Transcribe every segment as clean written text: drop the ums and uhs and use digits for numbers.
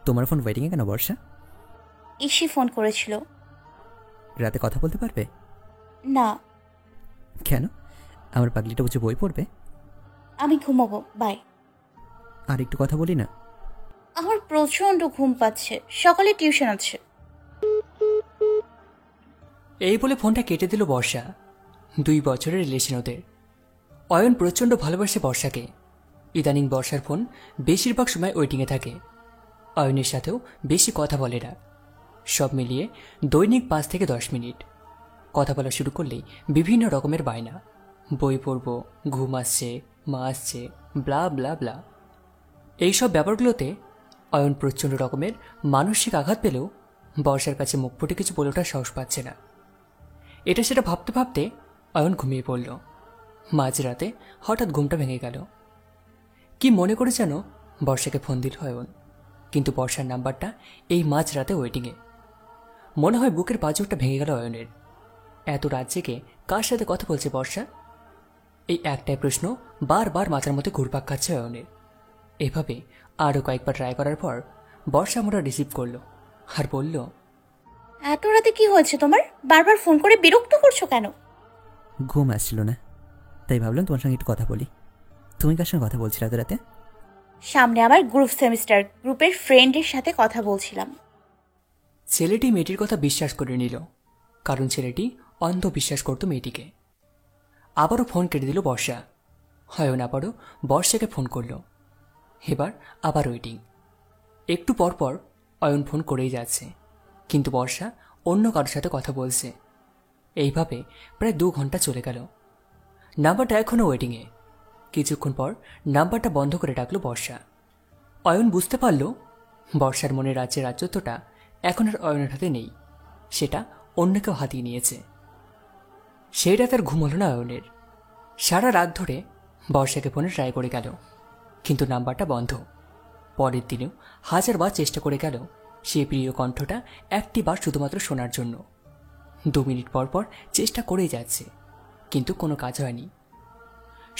তোমার ফোন ওয়েটিংয়ে কেন বর্ষা? EC phone করেছিল। রাতে কথা বলতে পারবে? না। কেন? আমার পাগলিটা বুঝে বই পড়বে? আমি ঘুমাবো, বাই। আর একটু কথা বলি না? আমার প্রচন্ড ঘুম পাচ্ছে, সকালে টিউশন আছে। এই বলে ফোনটা কেটে দিল বর্ষা। 2 বছরের রিলেশন ওদের। অয়ন প্রচণ্ড ভালোবাসে বর্ষাকে। ইদানিং বর্ষার ফোন বেশিরভাগ সময় ওয়েটিংয়ে থাকে। অয়নের সাথেও বেশি কথা বলে না। সব মিলিয়ে দৈনিক 5 থেকে 10 মিনিট কথা বলা শুরু করলেই বিভিন্ন রকমের বায়না। বই পড়ব, ঘুম আসছে, মা আসছে, ব্লা ব্লা ব্লা। এইসব ব্যাপারগুলোতে অয়ন প্রচণ্ড রকমের মানসিক আঘাত পেলেও বর্ষার কাছে মুখ ফুটে কিছু বলে ওঠার সাহস পাচ্ছে না। এটা সেটা ভাবতে ভাবতে অয়ন ঘুমিয়ে পড়ল। মাঝরাতে হঠাৎ ঘুমটা ভেঙে গেল। কি মনে করে যেন বর্ষাকে ফোন দিল অয়ন, কিন্তু বর্ষার নাম্বারটা এই মাঝরাতে ওয়েটিংয়ে। মনে হয় বুকের পাঁজরটা ভেঙে গেল অয়নের। এত রাত জেগে কার সাথে কথা বলছে বর্ষা? এই একটাই প্রশ্ন বারবার মাথার মধ্যে ঘুরপাক খাচ্ছে অয়নের। এভাবে আরও কয়েকবার ট্রাই করার পর বর্ষা মোটা রিসিভ করলো আর বলল, এত রাতে কি হয়েছে তোমার? বারবার ফোন করে বিরক্ত করছো কেন? ঘুম আসছিল না, তাই ভাবলাম তোমার সঙ্গে একটু কথা বলি। তুমি কার সঙ্গে কথা বলছিলে এত রাতে? সামনে আমার গ্রুপ সেমিস্টার, গ্রুপের ফ্রেন্ডের সাথে কথা বলছিলাম। ছেলেটি মেয়েটির কথা বিশ্বাস করে নিল, কারণ ছেলেটি অন্ধ বিশ্বাস করত মেয়েটিকে। আবারও ফোন কেটে দিল বর্ষা। অয়ন আবারও বর্ষাকে ফোন করল। এবার আবার ওয়েটিং। একটু পরপর অয়ন ফোন করেই যাচ্ছে, কিন্তু বর্ষা অন্য কারোর সাথে কথা বলছে। এইভাবে প্রায় 2 ঘন্টা চলে গেল। নাম্বারটা এখনও ওয়েটিংয়ে। কিছুক্ষণ পর নাম্বারটা বন্ধ করে ডাকল বর্ষা। অয়ন বুঝতে পারল বর্ষার মনে রাজ্যের রাজত্বটা এখন আর অয়নের হাতে নেই, সেটা অন্য কেউ হাতিয়ে নিয়েছে। সেই রাত আর ঘুম হল না অয়নের। সারা রাত ধরে বর্ষাকে ফোনে ট্রাই করে গেল, কিন্তু নাম্বারটা বন্ধ। পরের দিনেও 1000 বার চেষ্টা করে গেল সেই প্রিয় কণ্ঠটা একটি বার শুধুমাত্র শোনার জন্য। 2 মিনিট পর পর চেষ্টা করেই যাচ্ছে, কিন্তু কোনো কাজ হয়নি।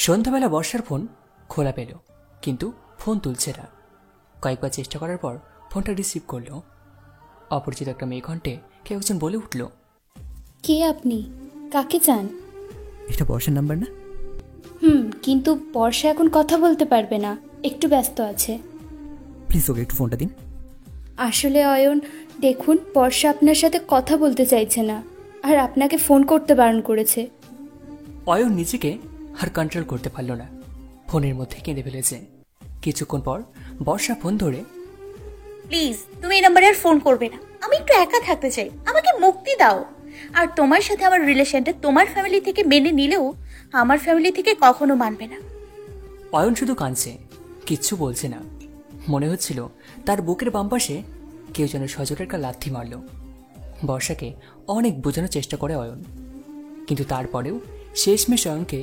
সন্ধ্যাবেলা বর্ষার ফোন খোলা পেল, কিন্তু ফোন তুলছে না। কয়েকবার চেষ্টা করার পর ফোনটা রিসিভ করল। অপরিচিত একটা মেয়ে কণ্ঠে কেউ একজন বলে উঠল, কে আপনি? কাকে চান? এটা বর্ষার নাম্বার না? কিন্তু বর্ষা এখন কথা বলতে পারবে না, একটু ব্যস্ত আছে। প্লিজ ওকে একটু ফোনটা দিন। আসলে অয়ন, দেখুন, বর্ষা আপনার সাথে কথা বলতে চাইছে না, আর আপনাকে ফোন করতে বারণ করেছে। অয়ন নিজেকে আর কন্ট্রোল করতে পারল না, ফোনের মধ্যে কেঁদে ফেলেছে। কিছুক্ষণ পর বর্ষা ফোন ধরে, প্লিজ তুমি এই নাম্বারে আর ফোন করবে না, আমি একটু একা থাকতে চাই, আমাকে মুক্তি দাও। আর তোমার সাথে আমার রিলেশনটা তোমার ফ্যামিলি থেকে মেনে নিলেও আমার ফ্যামিলি থেকে কখনো মানবে না। অয়ন শুধু কাঁদছে, কিচ্ছু বলছে না। মনে হচ্ছিল তার বুকের বাম পাশে কেউ যেন সজোরে একটা লাথি মারল। বর্ষাকে অনেক বোঝানোর চেষ্টা করে অয়ন, কিন্তু তারপরেও শেষমেশ অয়নকে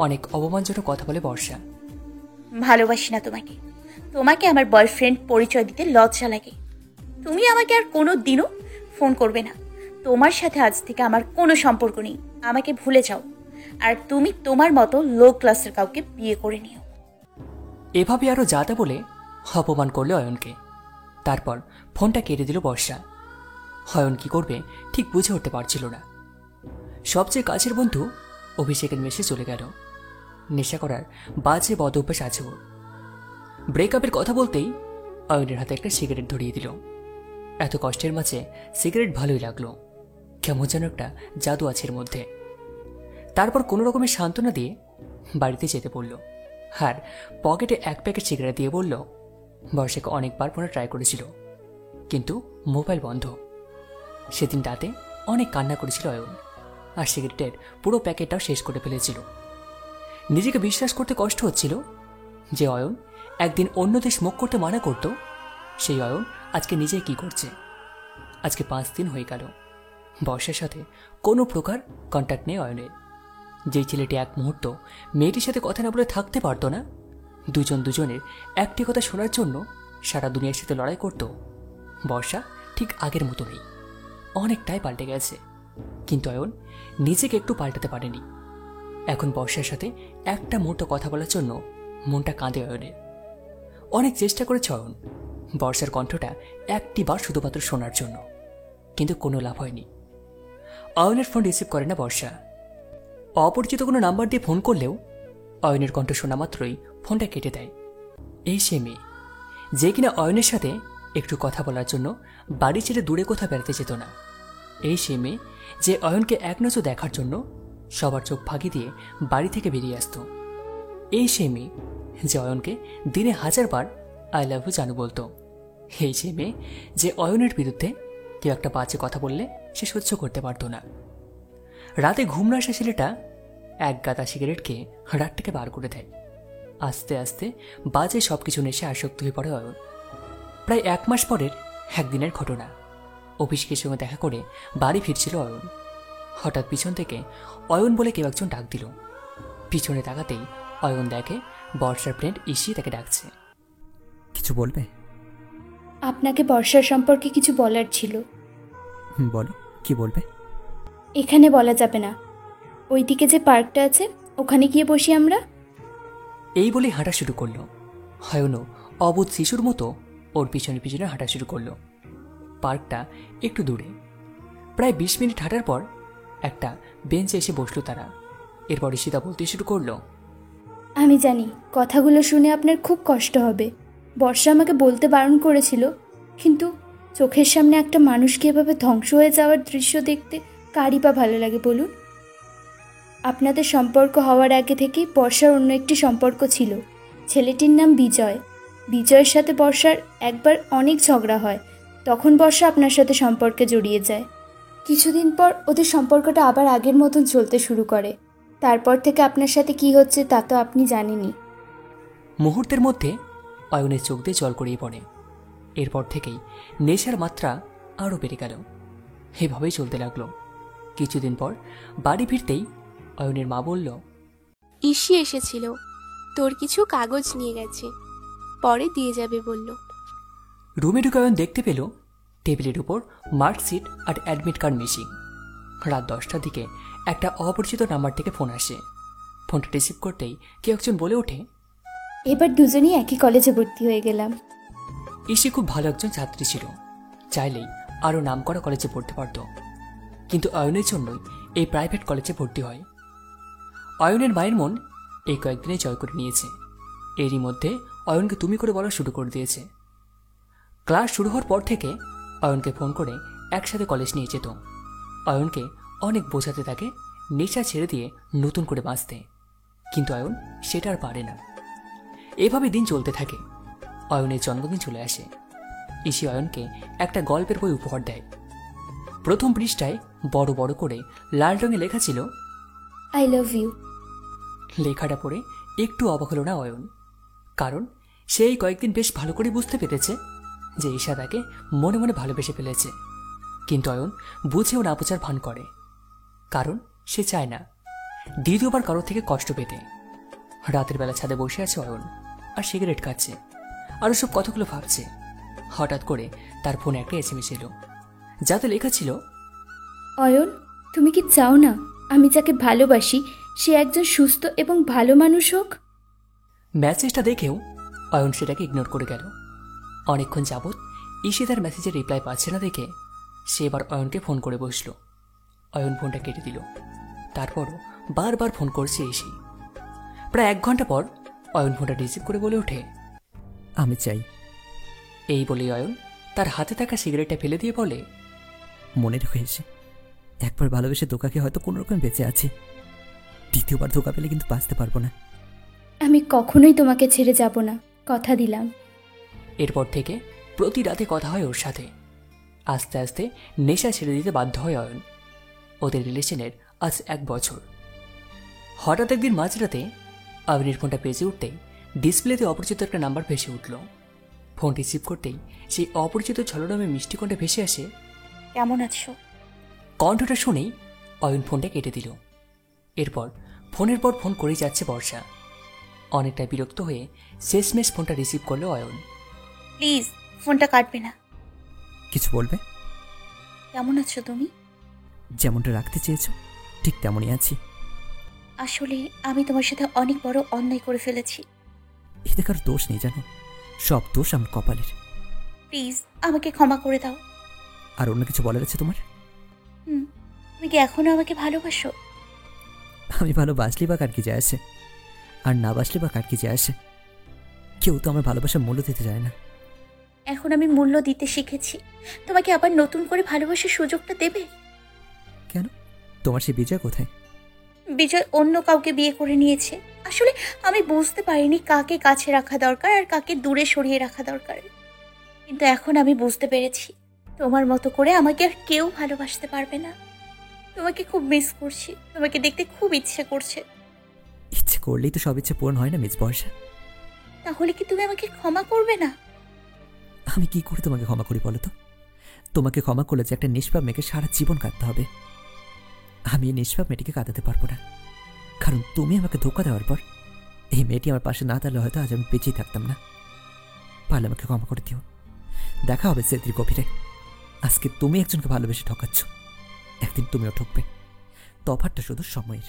অনেক অপমানজনক কথা বলে বর্ষা। ভালোবাসি না তোমাকে, তোমাকে আমার বয়ফ্রেন্ড পরিচয় দিতে লজ্জা লাগে। তুমি আমাকে আর কোনো দিনও ফোন করবে না, তোমার সাথে আজ থেকে আমার কোনো সম্পর্ক নেই, আমাকে ভুলে যাও। আর তুমি তোমার মতো লো ক্লাসের কাউকে বিয়ে করে নিও। এভাবে আরও যাতা বলে অপমান করলে অয়নকে। তারপর ফোনটা কেটে দিল বর্ষা। অয়ন কি করবে ঠিক বুঝে উঠতে পারছিল না। সবচেয়ে কাছের বন্ধু অভিষেকের মেসে চলে গেল। নেশা করার বাজে বদ অভ্যাস আছে ওর। ব্রেকআপের কথা বলতেই অয়নের হাতে একটা সিগারেট ধরিয়ে দিল। এত কষ্টের মাঝে সিগারেট ভালোই লাগলো, কেমন যেন একটা জাদু আছে এর মধ্যে। তারপর কোনো রকমের সান্ত্বনা দিয়ে বাড়িতে যেতে বলল, আর পকেটে 1 প্যাকেট সিগারেট দিয়ে বলল, বর্ষাকে অনেকবার ফোনে ট্রাই করেছিল, কিন্তু মোবাইল বন্ধ। সেদিন রাতে অনেক কান্না করেছিল অয়ন, আর সিগারেটের পুরো প্যাকেটটাও শেষ করে ফেলেছিল। নিজেকে বিশ্বাস করতে কষ্ট হচ্ছিল যে অয়ন একদিন অন্যদের স্মোক করতে মানা করত, সেই অয়ন আজকে নিজে কি করছে। আজকে 5 দিন হয়ে গেল বর্ষার সাথে কোনো প্রকার কন্ট্যাক্ট নেই অয়নের। যেই ছেলেটি এক মুহূর্ত মেয়েটির সাথে কথা না বলে থাকতে পারত না, দুজনের একটি কথা শোনার জন্য সারা দুনিয়ার সাথে লড়াই করত, বর্ষা ঠিক আগের মতো নেই, অনেকটাই পাল্টে গেছে। কিন্তু অয়ন নিজেকে একটু পাল্টাতে পারেনি। এখন বর্ষার সাথে একটা মুহূর্ত কথা বলার জন্য মনটা কাঁদে অয়নের। অনেক চেষ্টা করেছে অয়ন, বর্ষার কণ্ঠটা একটিবার শুধুমাত্র শোনার জন্য, কিন্তু কোনো লাভ হয়নি। অয়নের ফোন রিসিভ করে না বর্ষা। অপরিচিত কোনো নাম্বার দিয়ে ফোন করলেও অয়নের কণ্ঠ শোনা মাত্রই ফোনটা কেটে দেয়। এই সে মেয়ে যে কিনা অয়নের সাথে একটু কথা বলার জন্য বাড়ি ছেড়ে দূরে কোথাও বেড়াতে যেত না। এই সে মেয়ে যে অয়নকে এক নজর দেখার জন্য সবার চোখ ফাঁকি দিয়ে বাড়ি থেকে বেরিয়ে আসত। এই সে মেয়ে যে অয়নকে দিনে 1000 বার আই লাভ ইউ জানু বলতো। এই সে মেয়ে যে অয়নের বিরুদ্ধে কেউ একটা বাজে কথা বললে সে সহ্য করতে পারত না। রাতে ঘুম না আসা ছেলেটা এক গাদা সিগারেট খেয়ে রাতটাকে বার করে দেয়। আস্তে আস্তে বাজে সবকিছু নেশে আসক্ত হয়ে পড়ে অয়ন। প্রায় 1 মাস পরের একদিনের ঘটনা। অফিসের সঙ্গে দেখা করে বাড়ি ফিরছিল অয়ন। হঠাৎ পিছন থেকে অয়ন বলে কেউ একজন ডাক দিল। পিছনে তাকাতেই অয়ন দেখে বর্ষার ফ্রেন্ড ইসি তাকে ডাকছে। কিছু বলবে? আপনাকে বর্ষার সম্পর্কে কিছু বলার ছিল। বলো, কি বলবে? এখানে বলা যাবে না, ওইদিকে যে পার্কটা আছে ওখানে গিয়ে বসি আমরা। এই বলে হাঁটা শুরু করলো। অয়নও অবুধ শিশুর মতো ওর পিছনে পিছনে হাঁটা শুরু করলো। পার্কটা একটু দূরে। প্রায় 20 মিনিট হাঁটার পর একটা বেঞ্চে এসে বসলো তারা। এরপর ঈশিতা বলতে শুরু করলো, আমি জানি কথাগুলো শুনে আপনার খুব কষ্ট হবে। বর্ষা আমাকে বলতে বারণ করেছিল, কিন্তু চোখের সামনে একটা মানুষকে এভাবে ধ্বংস হয়ে যাওয়ার দৃশ্য দেখতে কারই বা ভালো লাগে বলুন? আপনাদের সম্পর্ক হওয়ার আগে থেকেই বর্ষার অন্য একটি সম্পর্ক ছিল। ছেলেটির নাম বিজয়। বিজয়ের সাথে বর্ষার একবার অনেক ঝগড়া হয়, তখন বর্ষা আপনার সাথে সম্পর্কে জড়িয়ে যায়। কিছুদিন পর ওদের সম্পর্কটা আবার আগের মতন চলতে শুরু করে। তারপর থেকে আপনার সাথে কি হচ্ছে তা তো আপনি জানেনই। মুহূর্তের মধ্যে অয়নের চোখ দিয়ে জল গড়িয়ে পড়ে। এরপর থেকেই নেশার মাত্রা আরও বেড়ে গেল। এভাবেই চলতে লাগলো। কিছুদিন পর বাড়ি ফিরতেই অয়নের মা বলল, ইসি এসেছিল, তোর কিছু কাগজ নিয়ে গেছে, পরে দিয়ে যাবে বলল। রুমে ঢুকে অয়ন দেখতে পেল টেবিলের উপর মার্কশিট আর অ্যাডমিট কার্ড মিসিং। রাত 10টার দিকে একটা অপরিচিত নাম্বার থেকে ফোন আসে। ফোনটা রিসিভ করতেই কেউ একজন বলে ওঠে, এবার দুজনেই একই কলেজে ভর্তি হয়ে গেলাম। ইসি খুব ভালো একজন ছাত্রী ছিল, চাইলেই আরও নামকরা কলেজে পড়তে পারত, কিন্তু অয়নের জন্যই এই প্রাইভেট কলেজে ভর্তি হয়। অয়নের মায়ের মন এই কয়েকদিনে জয় করে নিয়েছে। এরই মধ্যে অয়নকে তুমি করে বলা শুরু করে দিয়েছে। ক্লাস শুরু হওয়ার পর থেকে অয়নকে ফোন করে একসাথে কলেজ নিয়ে যেত। অয়নকে অনেক বোঝাতে থাকে নেশা ছেড়ে দিয়ে নতুন করে বাঁচতে, কিন্তু অয়ন সেটা আর পারে না। এভাবে দিন চলতে থাকে। অয়নের জন্মদিন চলে আসে। ইসি অয়নকে একটা গল্পের বই উপহার দেয়। প্রথম পৃষ্ঠায় বড় বড় করে লাল রঙে লেখা ছিল, আই লাভ ইউ। লেখাটা পড়ে একটু অবাক হলো না অয়ন, কারণ সেই কয়েকদিন বেশ ভালো করে বুঝতে পেরেছে যে ঈশা তাকে মনে মনে ভালোবেসে ফেলেছে। কিন্তু অয়ন বুঝেও না বোঝার ভান করে, কারণ সে চায় না দ্বিতীয়বার কারোর থেকে কষ্ট পেতে। রাতের বেলা ছাদে বসে আছে অয়ন আর সিগারেট খাচ্ছে আর সব কথাগুলো ভাবছে। হঠাৎ করে তার ফোনে একটা SMS এলো, যাতে লেখা ছিল, অয়ন, তুমি কি চাও না আমি যাকে ভালোবাসি সে একজন সুস্থ এবং ভালো মানুষ হোক? মেসেজটা দেখেও অয়ন সেটাকে ইগনোর করে গেল। অনেকক্ষণ যাবৎ ঈশিতার মেসেজের রিপ্লাই পাচ্ছে না দেখে সে এবার অয়নকে ফোন করে বসল। অয়ন ফোনটা কেটে দিল। তারপরও বারবার ফোন করছে ঈশি। প্রায় 1 ঘন্টা পর অয়ন ফোনটা রিসিভ করে বলে ওঠে, আমি চাই। এই বলে অয়ন তার হাতে থাকা সিগারেটটা ফেলে দিয়ে বলে, মনে রেখে এসে একবার ভালোবেসে ধোকাকে হয়তো কোনো রকম বেঁচে আছি, দ্বিতীয়বার ধোকা পেলে কিন্তু বাঁচতে পারবো না। আমি কখনোই তোমাকে ছেড়ে যাব না, কথা দিলাম। এরপর থেকে প্রতি রাতে কথা হয় ওর সাথে। আস্তে আস্তে নেশা ছেড়ে দিতে বাধ্য হয় অয়ন। ওদের রিলেশনের আজ 1 বছর। হঠাৎ একদিন মাঝরাতে অয়নের ফোনটা বেজে উঠতেই ডিসপ্লেতে অপরিচিত একটা নাম্বার ভেসে উঠল। ফোন রিসিভ করতেই সেই অপরিচিত ছলনামে মিষ্টি কণ্ঠে ভেসে আসে, কেমন আছো? কণ্ঠটা শুনেই অয়ন ফোনটা কেটে দিল। এরপর ফোনের পর ফোন করেই যাচ্ছে বর্ষা। অনেকটা বিরক্ত হয়ে শেষমেশ ফোনটা রিসিভ করলো অয়ন। প্লিজ ফোনটা কাটবে না। কিছু বলবে? কেমন আছো তুমি? যেমনটা রাখতে চেয়েছো ঠিক তেমনই আছি। আসলে আমি তোমার সাথে অনেক বড় অন্যায় করে ফেলেছি। এতে কারো দোষ নেই জানো, সব দোষ আমার কপালের। প্লিজ আমাকে ক্ষমা করে দাও। আর অন্য কিছু বলার আছে তোমার? তুমি কি এখনো আমাকে ভালোবাসো? আমি ভালোবাসলি বা কার কি যায় আসে, আর না বাসলি বা কার কি যায় আসে? কেউ তো আমার ভালোবাসার মূল্য দিতে যায় না। এখন আমি মূল্য দিতে শিখেছি, তোমাকে আবার নতুন করে ভালোবাসার সুযোগটা দেবে? কেন? তোমার সেই বিজয় কোথায়? বিজয় অন্য কাউকে বিয়ে করে নিয়েছে। আসলে আমি বুঝতে পারিনি কাকে কাছে রাখা দরকার আর কাকে দূরে সরিয়ে রাখা দরকার, কিন্তু এখন আমি বুঝতে পেরেছি তোমার মতো করে আমাকে আর কেউ ভালোবাসতে পারবে না। তোমাকে খুব মিস করছি, তোমাকে দেখতে খুব ইচ্ছে করছে। ইচ্ছে করলেই তো সব ইচ্ছে পূরণ হয় না মিস বর্ষা। তাহলে কি তুমি আমাকে ক্ষমা করবে না? আমি কি করে তোমাকে ক্ষমা করি বলো তো? তোমাকে ক্ষমা করলে যে একটা নিষ্পাপ মেয়েকে সারা জীবন কাঁদতে হবে। আমি এই নিষ্পাপ মেয়েটিকে কাঁদাতে পারবো না, কারণ তুমি আমাকে ধোকা দেওয়ার পর এই মেয়েটি আমার পাশে না দাঁড়ালে হয়তো আজ আমি বেঁচেই থাকতাম না। পারলে আমাকে ক্ষমা করে দিও। দেখা হবে সেদির গভীরে। আজকে তুমি একজনকে ভালোবেসে ঠকাচ্ছ, একদিন তুমিও ঠকবে। তফাৎটা শুধু সময়ের।